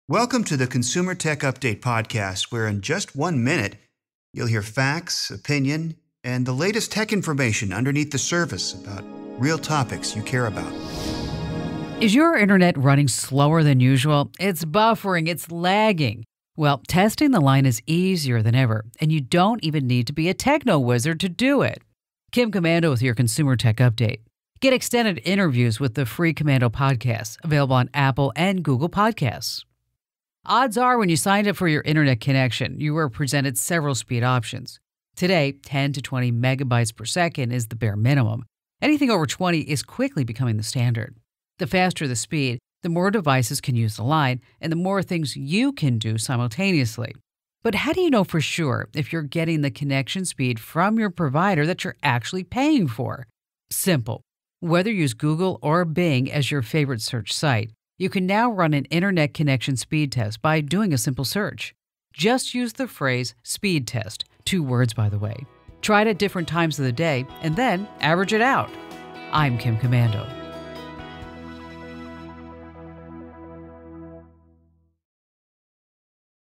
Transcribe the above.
Welcome to the Consumer Tech Update podcast, where in just 1 minute, you'll hear facts, opinion, and the latest tech information underneath the surface about real topics you care about. Is your internet running slower than usual? It's buffering, it's lagging. Well, testing the line is easier than ever, and you don't even need to be a techno wizard to do it. Kim Komando with your Consumer Tech Update. Get extended interviews with the free Komando podcast, available on Apple and Google Podcasts. Odds are when you signed up for your internet connection, you were presented several speed options. Today, 10 to 20 megabytes per second is the bare minimum. Anything over 20 is quickly becoming the standard. The faster the speed, the more devices can use the line, and the more things you can do simultaneously. But how do you know for sure if you're getting the connection speed from your provider that you're actually paying for? Simple. Whether you use Google or Bing as your favorite search site, you can now run an internet connection speed test by doing a simple search. Just use the phrase speed test, 2 words by the way. Try it at different times of the day and then average it out. I'm Kim Komando.